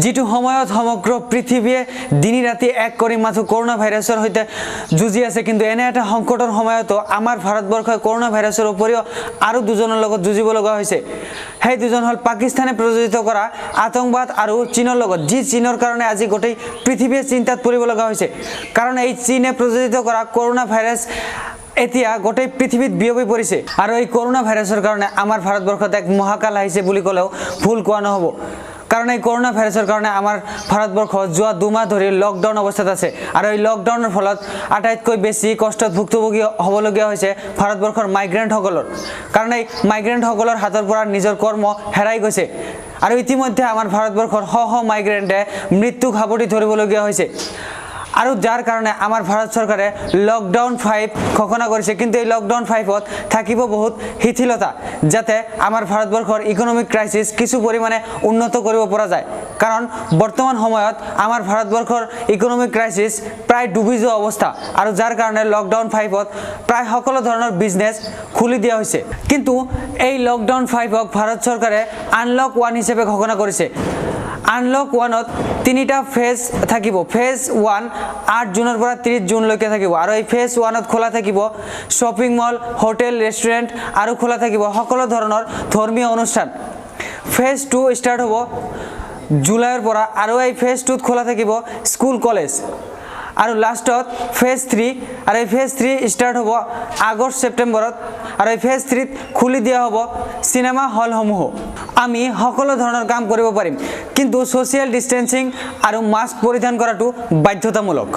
যিটো সময়ত সমগ্ৰ পৃথিৱীয়ে দিনি ৰাতি এক কৰি মাথো কৰোনা ভাইৰাছৰ সৈতে যুঁজি আছে কিন্তু এনে এটা সংকটৰ সময়তো আমাৰ ভাৰতবৰ্ষই কৰোনা ভাইৰাছৰ উপৰিও আৰু দুজনৰ লগত যুঁজিব লগা হৈছে সেই দুজন হল পাকিস্তানে প্ৰযোজিত কৰা আতংকবাদ আৰু চীনৰ লগত যি চীনৰ কাৰণে আজি গোটেই পৃথিৱীয়ে চিন্তাত পৰিব লগা হৈছে কাৰণ এই চীনে প্ৰযোজিত কৰা কৰোনা ভাইৰাছ এতিয়া গোটেই পৃথিৱীত বিয়পি পৰিছে আৰু এই কৰোনা ভাইৰাছৰ কাৰণে আমাৰ ভাৰতবৰ্ষত এক মহাকাল আহিছে বুলি ক'লেও ভুল কোৱা নহ'ব কাৰণ এই কৰোনা ভাইৰাছৰ কাৰণে আমাৰ ভাৰতবৰ্ষ যোৱা 2 মাহ ধৰি লকডাউন অৱস্থাত আছে আৰু এই লকডাউনৰ ফলত আটাইতকৈ বেছি কষ্টত ভুক্তভোগী হ'বলগীয়া হৈছে ভাৰতবৰ্ষৰ মাইগ্ৰেণ্টসকলৰ কাৰণ এই মাইগ্ৰেণ্টসকলৰ হাতৰ পৰা নিজৰ কৰ্ম হেৰাই গৈছে আৰু ইতিমধ্যে আমাৰ ভাৰতবৰ্ষৰ শ শ মাইগ্ৰেণ্টে মৃত্যুক সাৱটি ধৰিবলগীয়া হৈছে আৰু যাৰ কাৰণে আমাৰ ভাৰত চৰকাৰে লকডাউন 5 ঘোষণা কৰিছে কিন্তু এই লকডাউন 5ত থাকিব বহুত শিথিলতা যাতে আমাৰ ভাৰতবৰ্ষৰ ইকোনমিক ক্ৰাইসিস কিছু পৰিমাণে উন্নত কৰিব পৰা যায় কাৰণ বৰ্তমান সময়ত আমাৰ ভাৰতবৰ্ষৰ ইকোনমিক ক্ৰাইসিস প্ৰায় ডুবি যোৱা অৱস্থা আৰু যাৰ কাৰণে লকডাউন 5ত প্ৰায় সকলো ধৰণৰ বিজনেছ খুলি দিয়া হৈছে কিন্তু এই লকডাউন 5ক ভাৰত চৰকাৰে আনলক 1 হিচাপে ঘোষণা কৰিছে Unlock1ত 3টা ফেজ থাকিব ফেজ 1 8 জুনৰ পৰা 30 জুনলৈকে থাকিব আৰু এই ফেজ 1ত খোলা থাকিব শপিং মল হোটেল ৰেষ্টুৰেণ্ট আৰু খোলা থাকিব সকলো ধৰণৰ ধৰ্মীয় অনুষ্ঠান ফেজ 2 ষ্টাৰ্ট হ'ব জুলাইৰ পৰা আৰু এই ফেজ 2ত খোলা থাকিব স্কুল কলেজ আৰু লাষ্টত ফেজ 3 আৰু এই ফেজ 3 ষ্টাৰ্ট হ'ব আগষ্ট ছেপ্টেম্বৰত আৰু এই ফেজ 3ত খুলি দিয়া হ'ব সিনেমা হলসমূহ আমি সকলো ধৰণৰ কাম কৰিব পাৰিম কিন্তু সোশ্যাল ডিস্টেন্সিং আৰু মাস্ক পৰিধান কৰাটো বাধ্যতামূলক